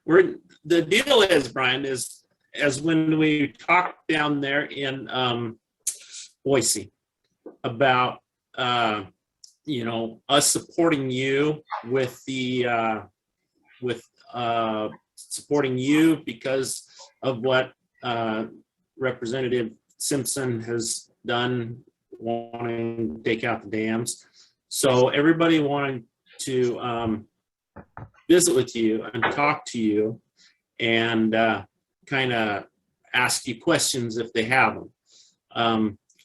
we're the deal is, Bryan, is as when we talked down there in Boise about us supporting you with the supporting you because of what Representative Simpson has done, wanting to take out the dams. So everybody wanted to visit with you and talk to you and kind of ask you questions if they have them.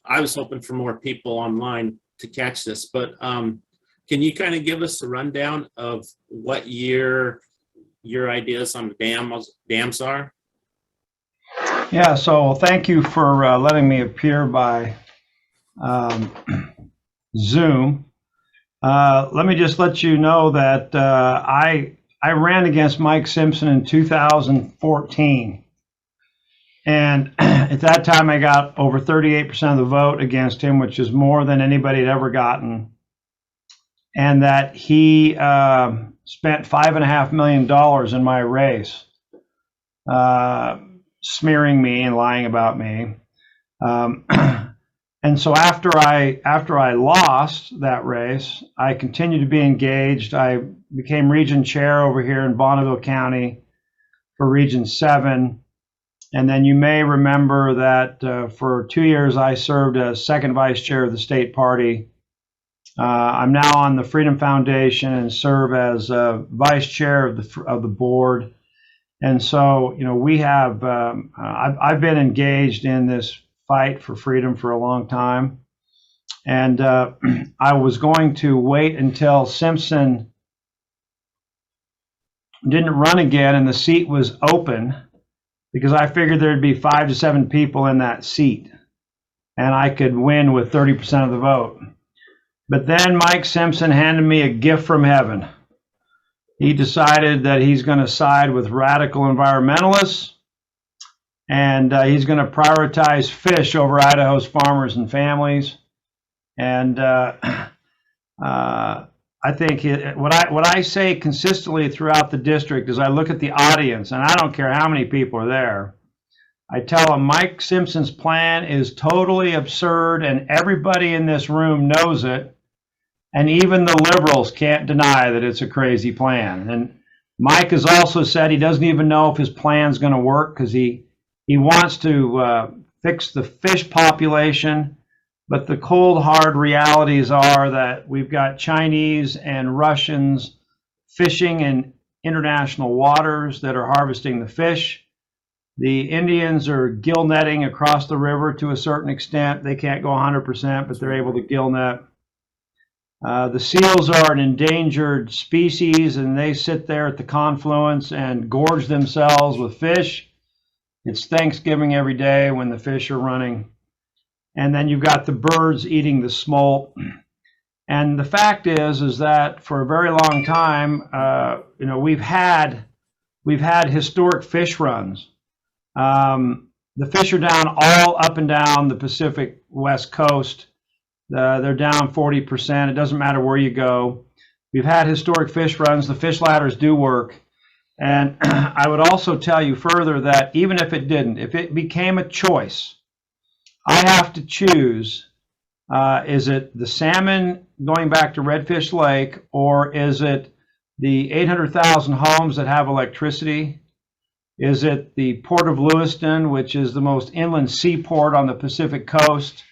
I was hoping for more people online to catch this, but can you kind of give us a rundown of what your ideas on the dams are? Yeah, so thank you for letting me appear by Zoom. Let me just let you know that I ran against Mike Simpson in 2014. And at that time, I got over 38% of the vote against him, which is more than anybody had ever gotten. And that he spent $5.5 million in my race, smearing me and lying about me. And so after I lost that race, I continued to be engaged. I became region chair over here in Bonneville County for Region 7. And then you may remember that for 2 years I served as second vice chair of the state party. I'm now on the Freedom Foundation and serve as vice chair of the board. And so, we have I've been engaged in this fight for freedom for a long time. And I was going to wait until Simpson didn't run again and the seat was open, because I figured there'd be 5 to 7 people in that seat and I could win with 30% of the vote. But then Mike Simpson handed me a gift from heaven. He decided that he's going to side with radical environmentalists, and he's going to prioritize fish over Idaho's farmers and families. And I think what I say consistently throughout the district is I look at the audience, and I don't care how many people are there. I tell them Mike Simpson's plan is totally absurd, and everybody in this room knows it. And even the liberals can't deny that it's a crazy plan. And Mike has also said he doesn't even know if his plan's going to work, because he wants to fix the fish population. But the cold, hard realities are that we've got Chinese and Russians fishing in international waters that are harvesting the fish. The Indians are gill netting across the river to a certain extent. They can't go 100%, but they're able to gill net. The seals are an endangered species, and they sit there at the confluence and gorge themselves with fish. It's Thanksgiving every day when the fish are running. And then you've got the birds eating the smolt. And the fact is that for a very long time, we've had historic fish runs. The fish are down all up and down the Pacific West Coast. They're down 40%. It doesn't matter where you go. We've had historic fish runs. The fish ladders do work. And I would also tell you further that even if it didn't, if it became a choice, I have to choose, is it the salmon going back to Redfish Lake, or is it the 800,000 homes that have electricity? Is it the Port of Lewiston, which is the most inland seaport on the Pacific coast,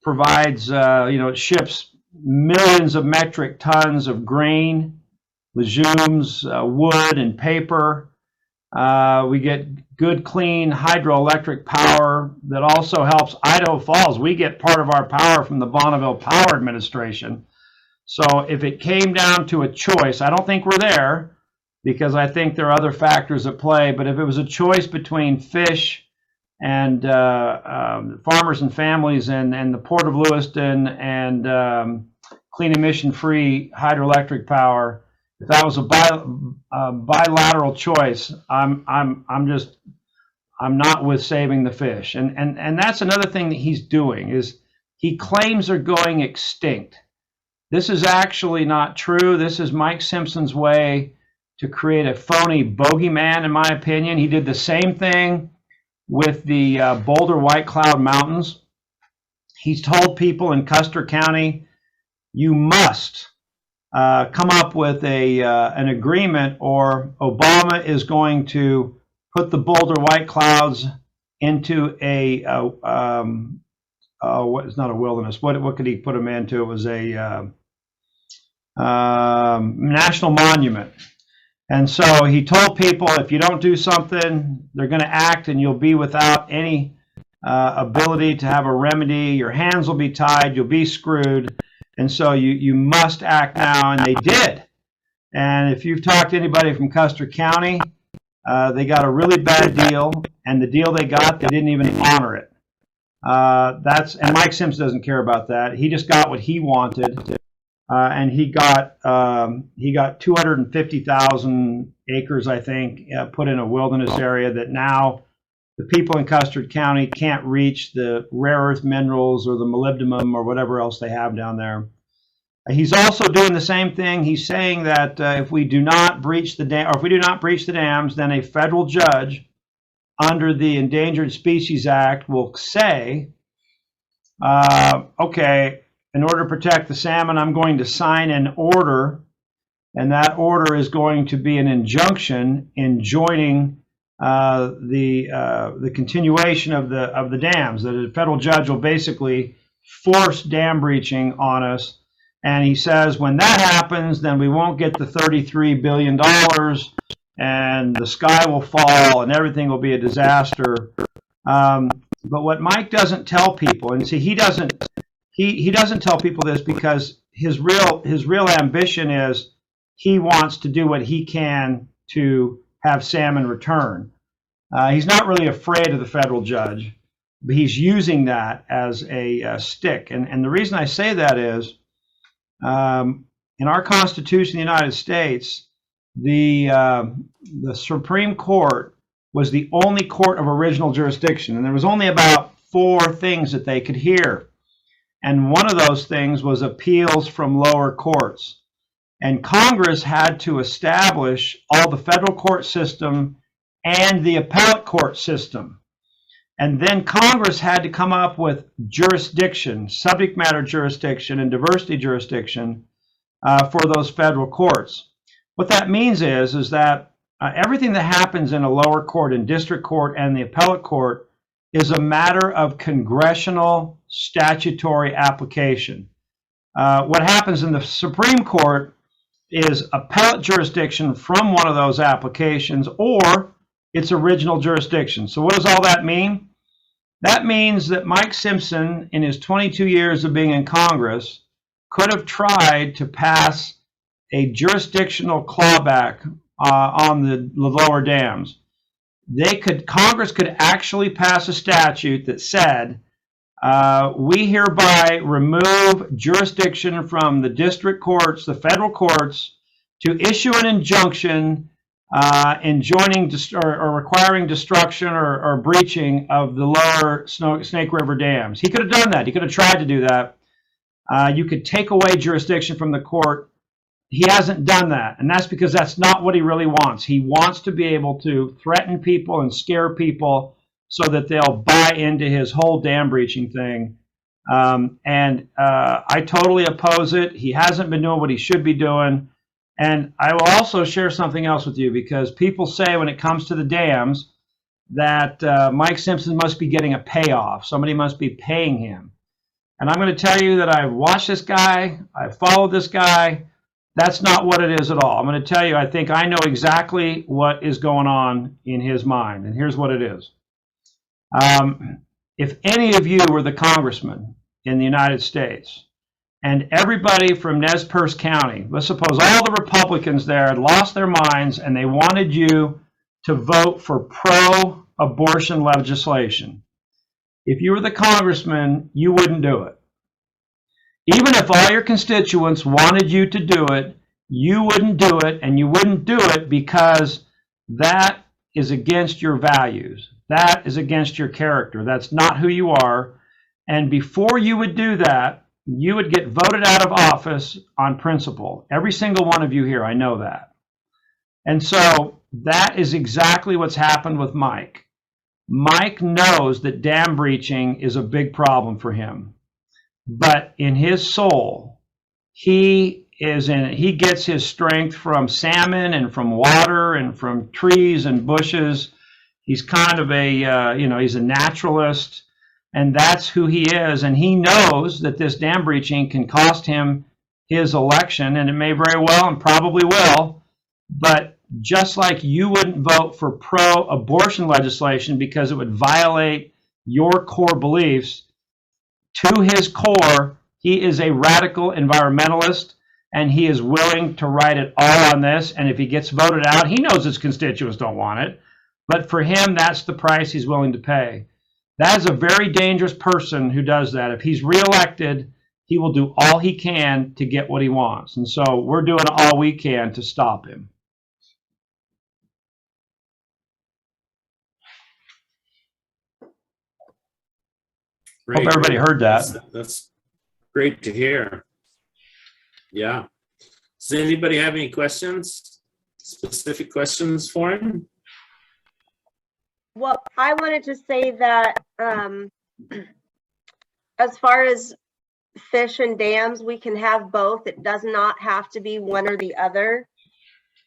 provides, it ships millions of metric tons of grain, legumes, wood, and paper. We get good, clean hydroelectric power that also helps Idaho Falls. We get part of our power from the Bonneville Power Administration. So if it came down to a choice, I don't think we're there, because I think there are other factors at play. But if it was a choice between fish and farmers and families and the Port of Lewiston and clean emission-free hydroelectric power, if that was a bilateral choice, I'm not with saving the fish. And that's another thing that he's doing, is he claims they're going extinct. This is actually not true. This is Mike Simpson's way to create a phony bogeyman, in my opinion. He did the same thing with the Boulder White Cloud Mountains. He's told people in Custer County, you must come up with an agreement, or Obama is going to put the Boulder White Clouds into what is not a wilderness. What could he put them into? It was a national monument. And so he told people, if you don't do something, they're going to act, and you'll be without any ability to have a remedy. Your hands will be tied. You'll be screwed. And so you must act now. And they did. And if you've talked to anybody from Custer County, they got a really bad deal. And the deal they got, they didn't even honor it. And Mike Simpson doesn't care about that. He just got what he wanted. And he got 250,000 acres, I think, put in a wilderness area that now the people in Custer County can't reach the rare earth minerals or the molybdenum or whatever else they have down there. He's also doing the same thing. He's saying that if we do not breach the dams, then a federal judge under the Endangered Species Act will say, okay, in order to protect the salmon, I'm going to sign an order, and that order is going to be an injunction enjoining the continuation of the dams. That a federal judge will basically force dam breaching on us. And he says when that happens, then we won't get the $33 billion, and the sky will fall, and everything will be a disaster. But what Mike doesn't tell people, and see, he doesn't tell people this because his real ambition is he wants to do what he can to have salmon return. He's not really afraid of the federal judge, but he's using that as a stick. And the reason I say that is, in our Constitution of the United States, the Supreme Court was the only court of original jurisdiction, and there was only about 4 things that they could hear. And one of those things was appeals from lower courts. And Congress had to establish all the federal court system and the appellate court system. And then Congress had to come up with jurisdiction, subject matter jurisdiction, and diversity jurisdiction for those federal courts. What that means is that everything that happens in a lower court, in district court, and the appellate court is a matter of congressional statutory application. What happens in the Supreme Court is appellate jurisdiction from one of those applications or its original jurisdiction. So what does all that mean? That means that Mike Simpson, in his 22 years of being in Congress, could have tried to pass a jurisdictional clawback on the lower dams. Congress could actually pass a statute that said, we hereby remove jurisdiction from the district courts, the federal courts, to issue an injunction enjoining or requiring destruction or breaching of the lower Snake River dams. He could have done that. He could have tried to do that. You could take away jurisdiction from the court. He hasn't done that, and that's because that's not what he really wants. He wants to be able to threaten people and scare people so that they'll buy into his whole dam breaching thing. I totally oppose it. He hasn't been doing what he should be doing. And I will also share something else with you, because people say when it comes to the dams that Mike Simpson must be getting a payoff. Somebody must be paying him. And I'm going to tell you that I've watched this guy. I've followed this guy. That's not what it is at all. I'm going to tell you, I think I know exactly what is going on in his mind. And here's what it is. If any of you were the congressman in the United States, and everybody from Nez Perce County, let's suppose all the Republicans there had lost their minds and they wanted you to vote for pro-abortion legislation. If you were the congressman, you wouldn't do it. Even if all your constituents wanted you to do it, you wouldn't do it, and you wouldn't do it because that is against your values. That is against your character. That's not who you are. And before you would do that, you would get voted out of office on principle. Every single one of you here, I know that. And so that is exactly what's happened with Mike. Mike knows that dam breaching is a big problem for him, but in his soul, he gets his strength from salmon and from water and from trees and bushes. He's kind of he's a naturalist, and that's who he is. And he knows that this dam breaching can cost him his election, and it may very well and probably will. But just like you wouldn't vote for pro-abortion legislation because it would violate your core beliefs, to his core, he is a radical environmentalist, and he is willing to write it all on this. And if he gets voted out, he knows his constituents don't want it. But for him, that's the price he's willing to pay. That is a very dangerous person who does that. If he's reelected, he will do all he can to get what he wants. And so we're doing all we can to stop him. Great. Hope everybody heard that. That's great to hear. Yeah. Does anybody have any questions, specific questions for him? Well, I wanted to say that as far as fish and dams, we can have both. It does not have to be one or the other.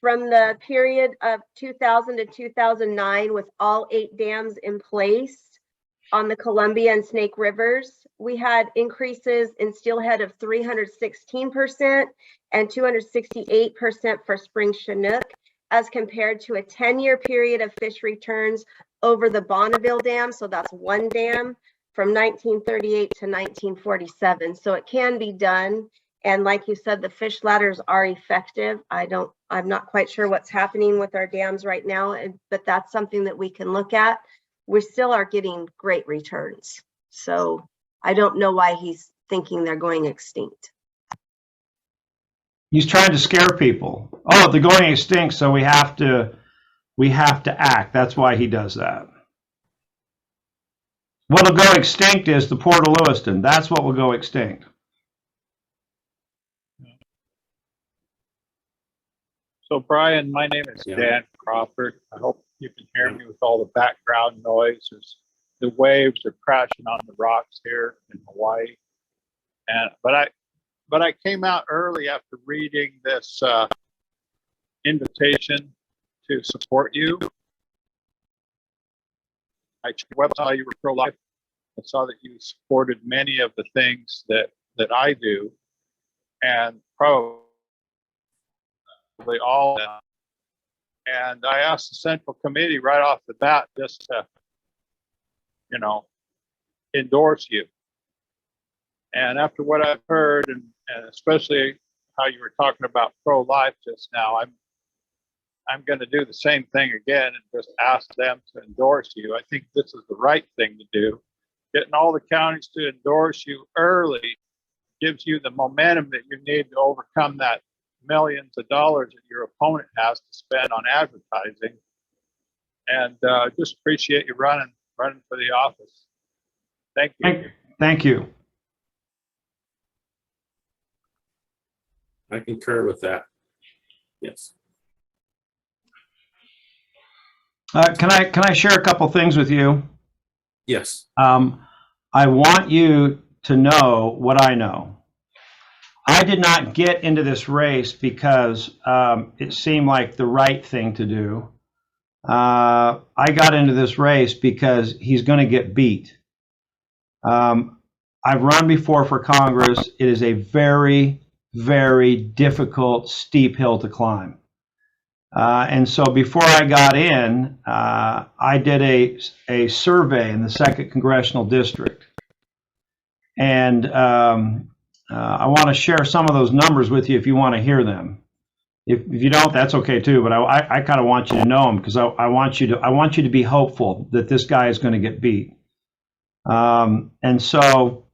From the period of 2000 to 2009, with all 8 dams in place on the Columbia and Snake Rivers, we had increases in steelhead of 316% and 268% for spring Chinook, as compared to a 10-year period of fish returns over the Bonneville Dam. So that's one dam from 1938 to 1947. So it can be done. And like you said, the fish ladders are effective. I'm not quite sure what's happening with our dams right now, but that's something that we can look at. We still are getting great returns. So I don't know why he's thinking they're going extinct. He's trying to scare people. Oh, they're going extinct, so we have to act. That's why he does that. What'll go extinct is the Port of Lewiston. That's what will go extinct. So Bryan, my name is Dan Crawford. I hope you can hear me with all the background noises. The waves are crashing on the rocks here in Hawaii. But I came out early after reading this invitation to support you. I checked your website, you were pro-life. I saw that you supported many of the things that I do, and probably all of them. And I asked the Central Committee right off the bat just to, endorse you. And after what I've heard, and especially how you were talking about pro-life just now, I'm going to do the same thing again and just ask them to endorse you. I think this is the right thing to do. Getting all the counties to endorse you early gives you the momentum that you need to overcome that millions of dollars that your opponent has to spend on advertising. And just appreciate you running for the office. Thank you. Thank you. I concur with that. Yes. Can I share a couple things with you? Yes. I want you to know what I know. I did not get into this race because it seemed like the right thing to do. I got into this race because he's going to get beat. I've run before for Congress. It is a very, very difficult, steep hill to climb. And so before I got in, I did a survey in the 2nd Congressional District. And I want to share some of those numbers with you if you want to hear them. If you don't, that's okay too. But I kind of want you to know them because I want you to be hopeful that this guy is going to get beat. And so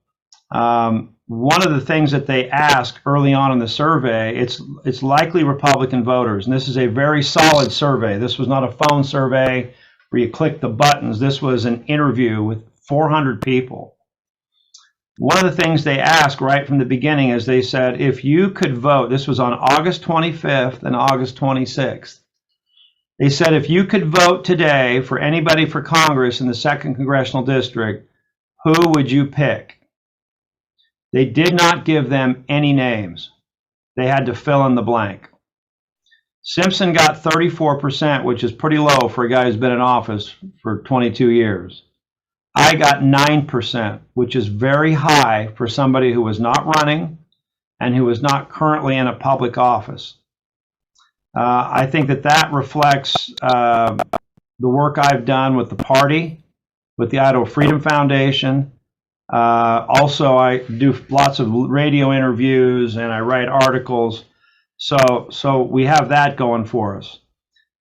one of the things that they asked early on in the survey, it's likely Republican voters, and this is a very solid survey. This was not a phone survey where you click the buttons. This was an interview with 400 people. One of the things they asked right from the beginning is they said, if you could vote, this was on August 25th and August 26th, They said if you could vote today for anybody for Congress in the 2nd Congressional District, who would you pick? They did not give them any names. They had to fill in the blank. Simpson got 34%, which is pretty low for a guy who's been in office for 22 years. I got 9%, which is very high for somebody who was not running and who is not currently in a public office. I think that reflects the work I've done with the party, with the Idaho Freedom Foundation. Also, I do lots of radio interviews and I write articles. So we have that going for us.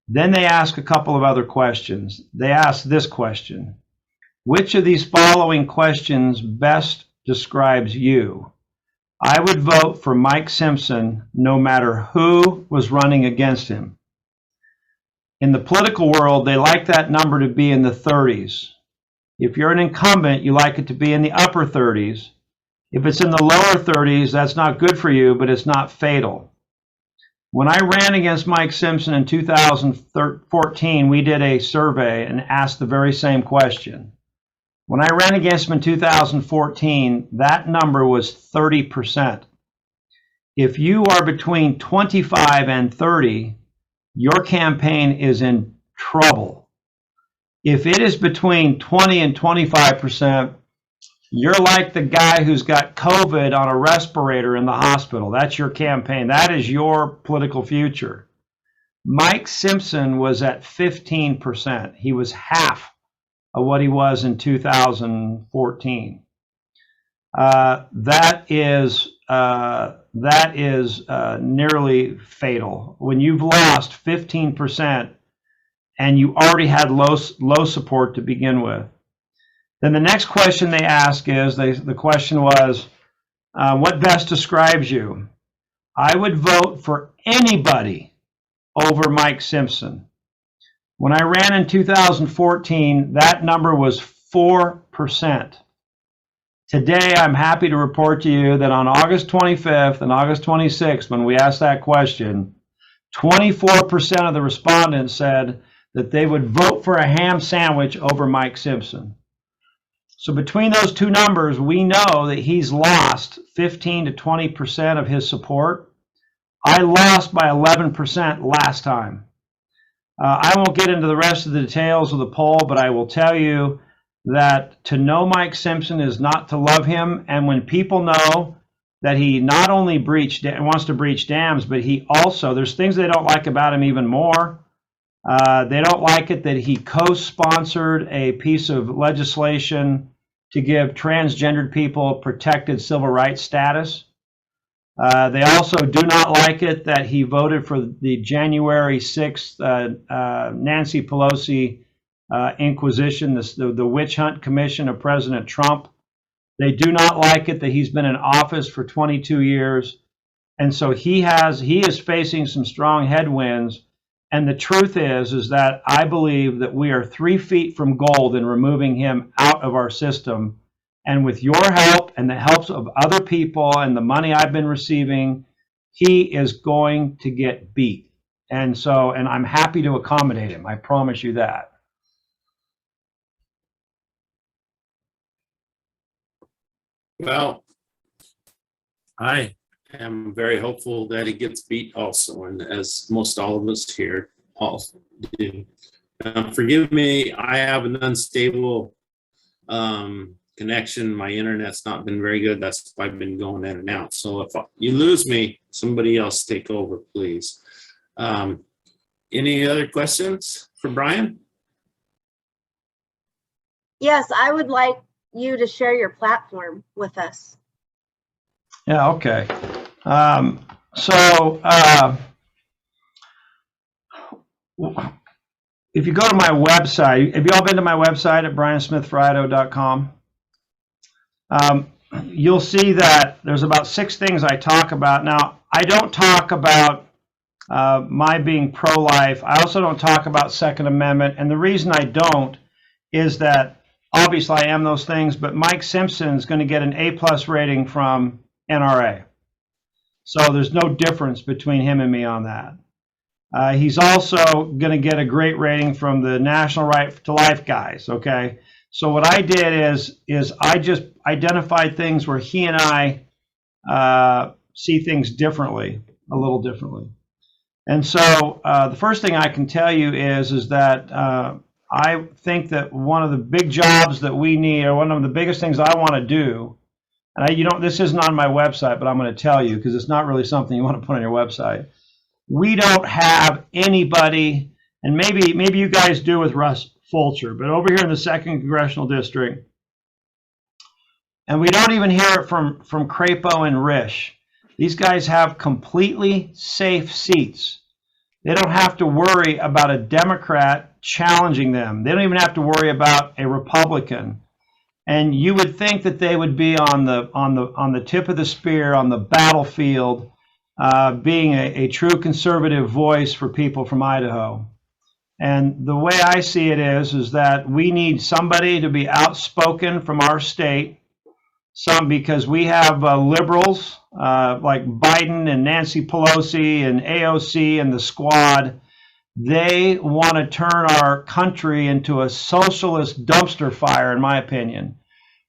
Then they ask a couple of other questions. They ask this question: which of these following questions best describes you? I would vote for Mike Simpson no matter who was running against him. In the political world, they like that number to be in the 30s. If you're an incumbent, you like it to be in the upper 30s. If it's in the lower 30s, that's not good for you, but it's not fatal. When I ran against Mike Simpson in 2014, we did a survey and asked the very same question. When I ran against him in 2014, that number was 30%. If you are between 25 and 30, your campaign is in trouble. If it is between 20 and 25%, you're like the guy who's got COVID on a respirator in the hospital. That's your campaign. That is your political future. Mike Simpson was at 15%. He was half of what he was in 2014. That is nearly fatal. When you've lost 15% and you already had low support to begin with. Then the next question they ask is, the question was, what best describes you? I would vote for anybody over Mike Simpson. When I ran in 2014, that number was 4%. Today, I'm happy to report to you that on August 25th and August 26th, when we asked that question, 24% of the respondents said that they would vote for a ham sandwich over Mike Simpson. So between those two numbers, we know that he's lost 15 to 20% of his support. I lost by 11% last time. I won't get into the rest of the details of the poll, but I will tell you that to know Mike Simpson is not to love him. And when people know that he not only wants to breach dams, but he also, there's things they don't like about him even more. They don't like it that he co-sponsored a piece of legislation to give transgendered people protected civil rights status. They also do not like it that he voted for the January 6th Nancy Pelosi Inquisition, the witch hunt commission of President Trump. They do not like it that he's been in office for 22 years. And so he is facing some strong headwinds. And the truth is that I believe that we are 3 feet from gold in removing him out of our system. And with your help and the helps of other people and the money I've been receiving, he is going to get beat. And I'm happy to accommodate him. I promise you that. Well, I am very hopeful that he gets beat also, and as most all of us here also do. Forgive me, I have an unstable connection. My internet's not been very good. That's why I've been going in and out. So if you lose me, somebody else take over, please. Any other questions for Bryan? Yes, I would like you to share your platform with us. Yeah, okay. If you go to my website, have you all been to my website at bryansmithforidaho.com? You'll see that there's about 6 things I talk about. Now, I don't talk about my being pro-life. I also don't talk about Second Amendment. And the reason I don't is that obviously I am those things, but Mike Simpson is going to get an A+ rating from NRA. So there's no difference between him and me on that. He's also going to get a great rating from the National Right to Life guys. Okay, so what I did is I just identified things where he and I see things differently, a little differently. And so the first thing I can tell you is that I think that one of the big jobs that we need, or one of the biggest things I want to do, and this isn't on my website, but I'm going to tell you because it's not really something you want to put on your website. We don't have anybody, and maybe you guys do with Russ Fulcher, but over here in the 2nd Congressional District, and we don't even hear it from Crapo and Risch. These guys have completely safe seats. They don't have to worry about a Democrat challenging them. They don't even have to worry about a Republican. And you would think that they would be on the tip of the spear, on the battlefield, being a true conservative voice for people from Idaho. And the way I see it is that we need somebody to be outspoken from our state, because we have liberals like Biden and Nancy Pelosi and AOC and the squad. They want to turn our country into a socialist dumpster fire, in my opinion.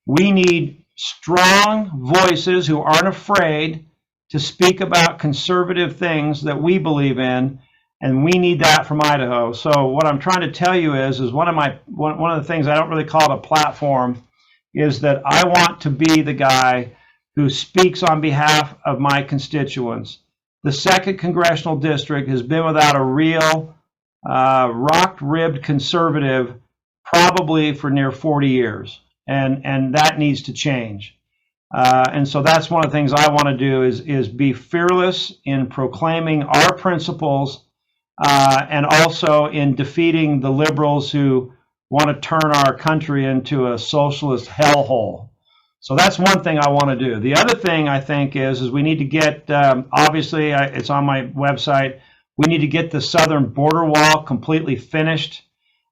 We need strong voices who aren't afraid to speak about conservative things that we believe in, and we need that from Idaho. So what I'm trying to tell you is one of the things, I don't really call it a platform, is that I want to be the guy who speaks on behalf of my constituents. The 2nd Congressional District has been without a real rock-ribbed conservative probably for near 40 years, and that needs to change. And so that's one of the things I want to do is be fearless in proclaiming our principles and also in defeating the liberals who want to turn our country into a socialist hellhole. So that's one thing I want to do. The other thing I think is we need to get, obviously it's on my website, we need to get the southern border wall completely finished.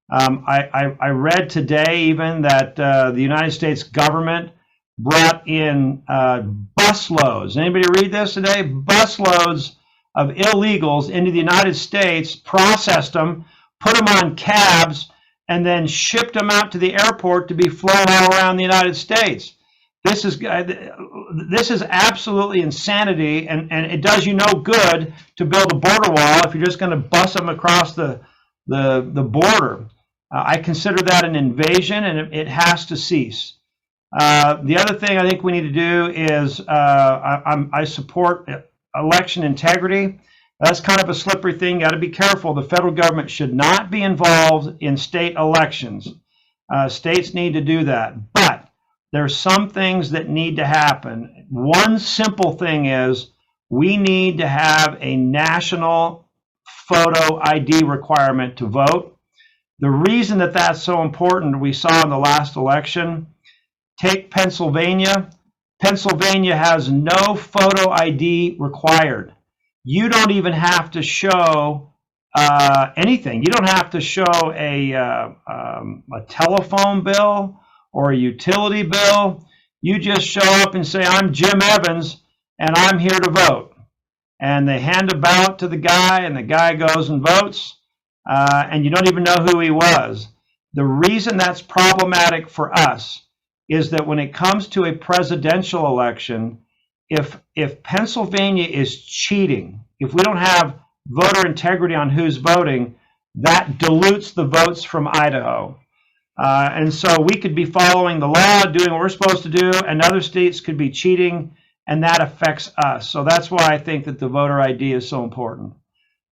I read today even that the United States government brought in busloads. Anybody read this today? Busloads of illegals into the United States, processed them, put them on cabs, and then shipped them out to the airport to be flown all around the United States. This is absolutely insanity, and it does you no good to build a border wall if you're just going to bus them across the border. I consider that an invasion, and it has to cease. The other thing I think we need to do is I support election integrity. That's kind of a slippery thing. You got to be careful. The federal government should not be involved in state elections. States need to do that. But there's some things that need to happen. One simple thing is we need to have a national photo ID requirement to vote. The reason that that's so important, we saw in the last election. Take Pennsylvania. Pennsylvania has no photo ID required. You don't even have to show anything. You don't have to show a telephone bill or a utility bill. You just show up and say, I'm Jim Evans, and I'm here to vote. And they hand a ballot to the guy, and the guy goes and votes, and you don't even know who he was. The reason that's problematic for us is that when it comes to a presidential election, if Pennsylvania is cheating, if we don't have voter integrity on who's voting, that dilutes the votes from Idaho. And so we could be following the law, doing what we're supposed to do, and other states could be cheating, and that affects us. So that's why I think that the voter ID is so important.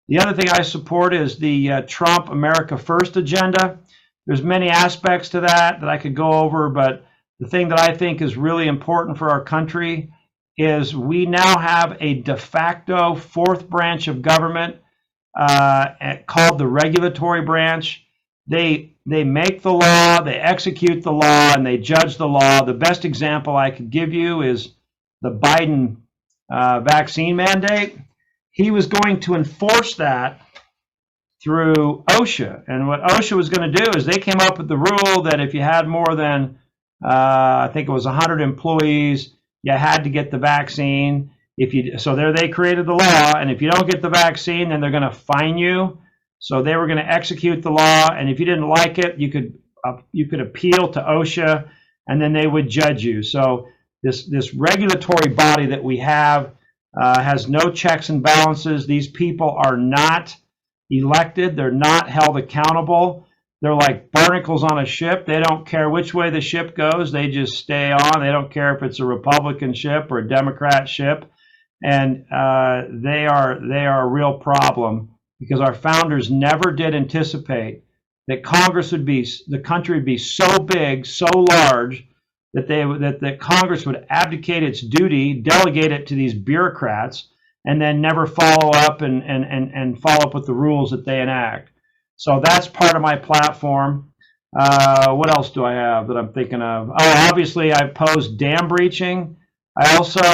The other thing I support is the Trump America First agenda. There's many aspects to that I could go over, but the thing that I think is really important for our country is we now have a de facto fourth branch of government called the regulatory branch. They make the law, they execute the law, and they judge the law. The best example I could give you is the Biden vaccine mandate. He was going to enforce that through OSHA. And what OSHA was going to do is they came up with the rule that if you had more than, I think it was 100 employees, you had to get the vaccine. So there they created the law, and if you don't get the vaccine, then they're going to fine you. So they were going to execute the law, and if you didn't like it, you could appeal to OSHA, and then they would judge you. So this regulatory body that we have has no checks and balances. These people are not elected. They're not held accountable. They're like barnacles on a ship. They don't care which way the ship goes. They just stay on. They don't care if it's a Republican ship or a Democrat ship. And they are a real problem, because our founders never did anticipate that the country would be so big, so large, that Congress would abdicate its duty, delegate it to these bureaucrats, and then never follow up and follow up with the rules that they enact. So that's part of my platform. What else do I have that I'm thinking of? Oh, obviously I oppose dam breaching. I also,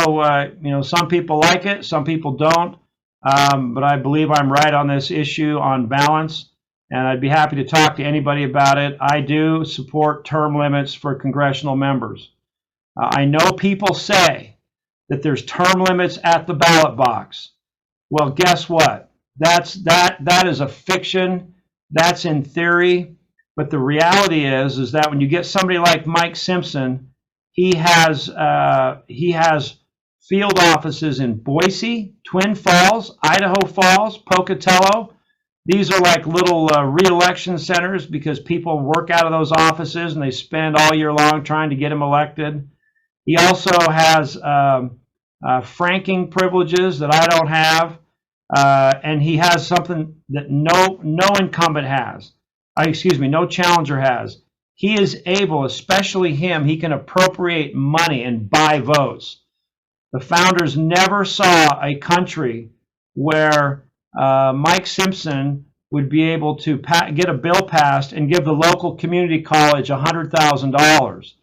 some people like it, some people don't, but I believe I'm right on this issue on balance, and I'd be happy to talk to anybody about it. I do support term limits for congressional members. I know people say that there's term limits at the ballot box. Well, guess what? That is a fiction. That's in theory. But the reality is that when you get somebody like Mike Simpson, he has field offices in Boise, Twin Falls, Idaho Falls, Pocatello. These are like little re-election centers, because people work out of those offices and they spend all year long trying to get him elected. He also has franking privileges that I don't have, and he has something that no incumbent has. No challenger has. He is able, especially him, he can appropriate money and buy votes. The founders never saw a country where Mike Simpson would be able to get a bill passed and give the local community college $100,000.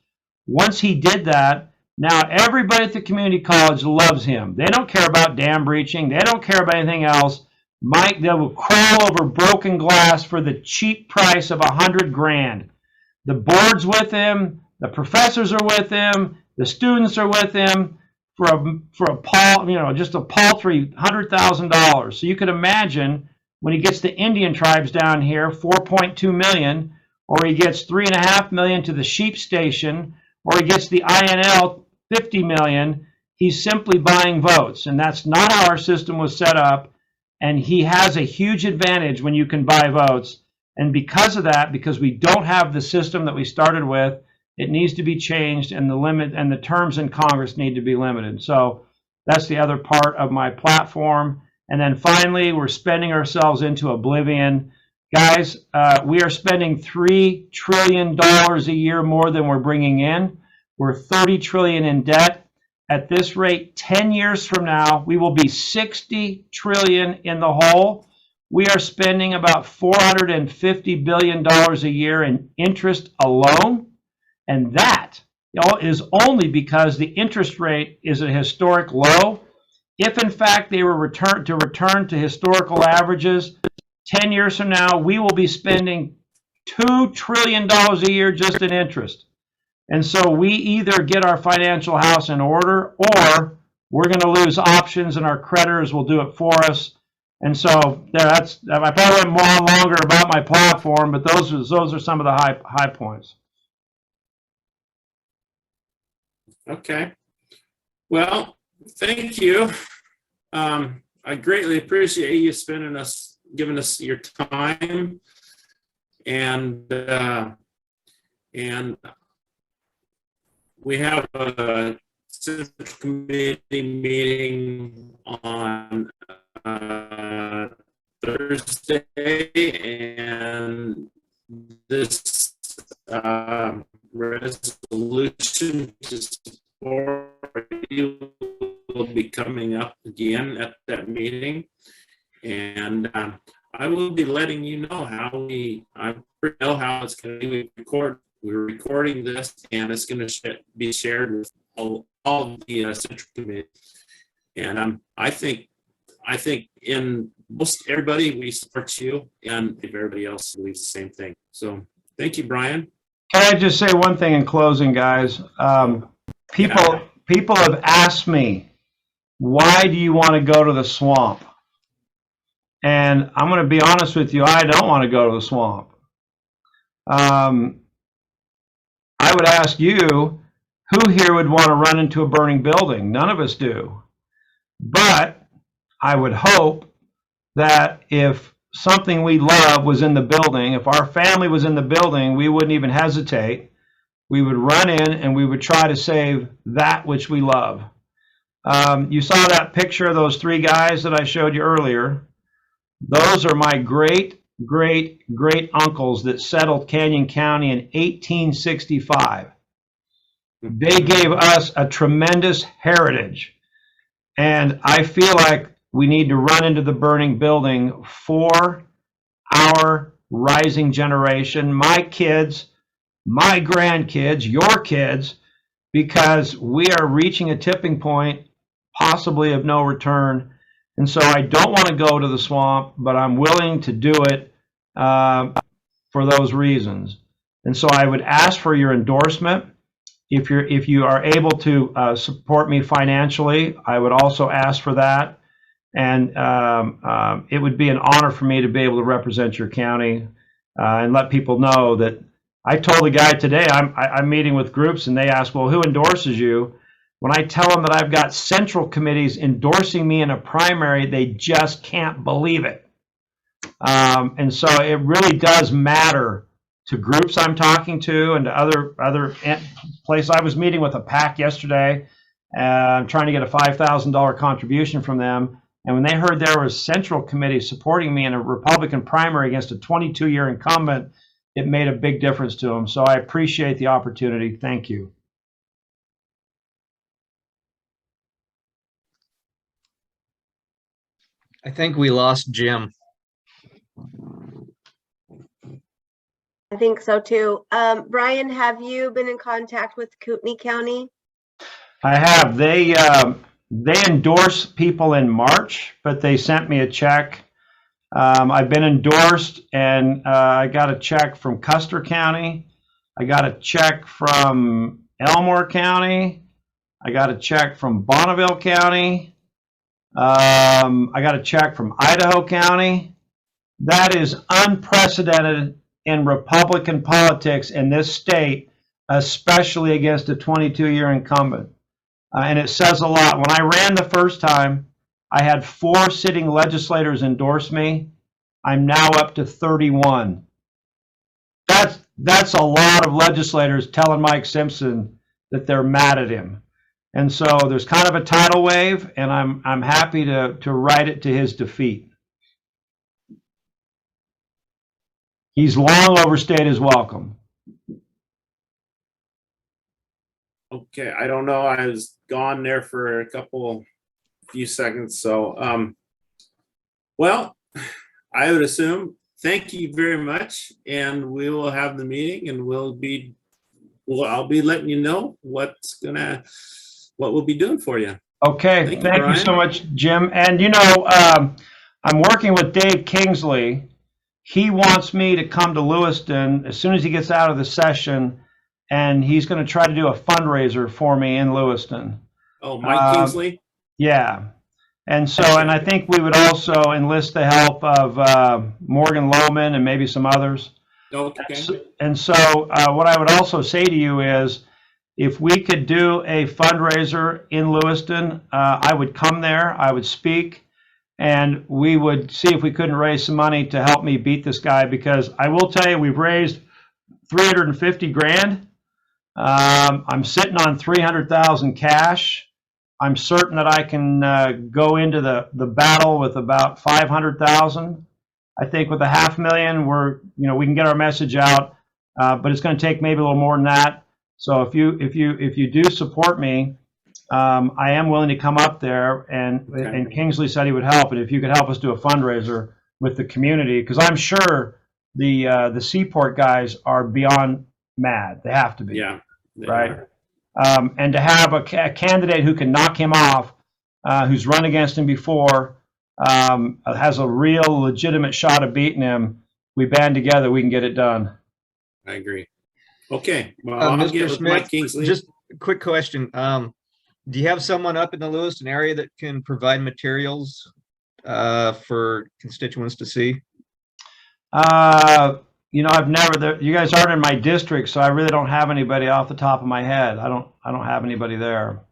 Once he did that, now everybody at the community college loves him. They don't care about dam breaching. They don't care about anything else. Mike, they will crawl over broken glass for the cheap price of $100,000. The board's with him. The professors are with him. The students are with him just a paltry $100,000. So you could imagine when he gets the Indian tribes down here, 4.2 million, or he gets 3.5 million to the sheep station, or he gets the INL 50 million, he's simply buying votes. And that's not how our system was set up. And he has a huge advantage when you can buy votes. And because of that, because we don't have the system that we started with, it needs to be changed, and the terms in Congress need to be limited. So that's the other part of my platform. And then finally, we're spending ourselves into oblivion. Guys, we are spending $3 trillion a year more than we're bringing in. We're $30 trillion in debt. At this rate, 10 years from now, we will be $60 trillion in the hole. We are spending about $450 billion a year in interest alone. And that is only because the interest rate is at a historic low. If in fact they were return to historical averages, 10 years from now, we will be spending $2 trillion a year just in interest. And so we either get our financial house in order, or we're going to lose options and our creditors will do it for us. And so I probably went more longer about my platform, but those are some of the high points. Okay. Well, thank you. I greatly appreciate you giving us your time, and we have a central committee meeting on Thursday, and this resolution to support you will be coming up again at that meeting, and I will be letting you know how it's going to be recorded. We're recording this, and it's going to be shared with all of the central committee. And I think in most everybody, we support you, and if everybody else believes the same thing. So thank you, Bryan. Can I just say one thing in closing, guys? People have asked me why do you want to go to the swamp? And I'm going to be honest with you, I don't want to go to the swamp. I would ask you, who here would want to run into a burning building? None of us do. But I would hope that if something we love was in the building, if our family was in the building, we wouldn't even hesitate. We would run in and we would try to save that which we love. You saw that picture of those three guys that I showed you earlier. Those are my great, great, great uncles that settled Canyon County in 1865. They gave us a tremendous heritage. And I feel like we need to run into the burning building for our rising generation, my kids, my grandkids, your kids, because we are reaching a tipping point, possibly of no return. And so I don't want to go to the swamp, but I'm willing to do it for those reasons. And so I would ask for your endorsement. If you are able to support me financially, I would also ask for that. And it would be an honor for me to be able to represent your county and let people know that. I told the guy today, I'm meeting with groups, and they ask, well, who endorses you? When I tell them that I've got central committees endorsing me in a primary, they just can't believe it. And so it really does matter to groups I'm talking to and to other places. I was meeting with a PAC yesterday, trying to get a $5,000 contribution from them. And when they heard there was central committee supporting me in a Republican primary against a 22-year incumbent, it made a big difference to them. So I appreciate the opportunity. Thank you. I think we lost Jim. I think so too. Bryan, have you been in contact with Kootenai County? I have. They endorse people in March, but they sent me a check. I've been endorsed, and I got a check from Custer County. I got a check from Elmore County. I got a check from Bonneville County. I got a check from Idaho County. That is unprecedented in Republican politics in this state, especially against a 22-year incumbent. And it says a lot. When I ran the first time, I had 4 sitting legislators endorse me. I'm now up to 31. That's a lot of legislators telling Mike Simpson that they're mad at him. And so there's kind of a tidal wave, and I'm happy to ride it to his defeat. He's long overstayed his welcome. Okay, I don't know. I was gone there for few seconds. So, well, I would assume, thank you very much. And we will have the meeting, and I'll be letting you know what we'll be doing for you. Okay, thank you so much, Jim. And I'm working with Dave Kingsley. He wants me to come to Lewiston as soon as he gets out of the session, and he's going to try to do a fundraiser for me in Lewiston. Oh, Mike Kingsley? Yeah. And so, and I think we would also enlist the help of Morgan Lohman and maybe some others. Okay. And so what I would also say to you is, if we could do a fundraiser in Lewiston, I would come there, I would speak, and we would see if we couldn't raise some money to help me beat this guy, because I will tell you, we've raised 350 grand. I'm sitting on 300,000 cash. I'm certain that I can go into the battle with about 500,000. I think with $500,000, we can get our message out, but it's going to take maybe a little more than that. So if you do support me, I am willing to come up there, and Kingsley said he would help. And if you could help us do a fundraiser with the community, because I'm sure the Seaport guys are beyond mad. They have to be. Yeah. Right. And to have a candidate who can knock him off, who's run against him before, has a real legitimate shot of beating him, we band together, we can get it done. I agree. Okay. Well, I'll Mr. get with Smith, Mike Kingsley. just a quick question. Do you have someone up in the Lewiston area that can provide materials for constituents to see? You know, I've never, you guys aren't in my district, so I really don't have anybody off the top of my head. I don't have anybody there.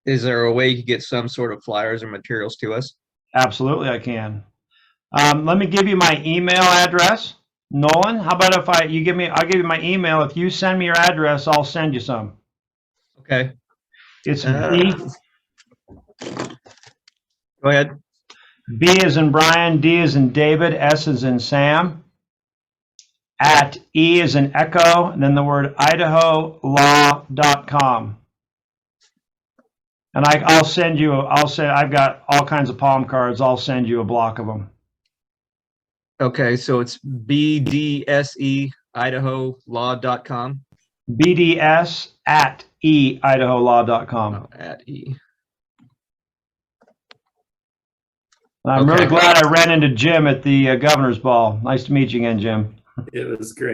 Is there a way you could get some sort of flyers or materials to us? Absolutely, I can. Let me give you my email address. Nolan, how about if I'll give you my email. If you send me your address, I'll send you some. Okay. It's Go ahead. B as in Brian, D as in David, S as in Sam, at E as in Echo, and then the word IdahoLaw.com. And I'll send you, I've got all kinds of palm cards. I'll send you a block of them. Okay, so it's BDSE IdahoLaw.com. BDS at EIdahoLaw.com. Oh, at E. I'm really Okay. glad I ran into Jim at the governor's ball. Nice to meet you again, Jim. It was great.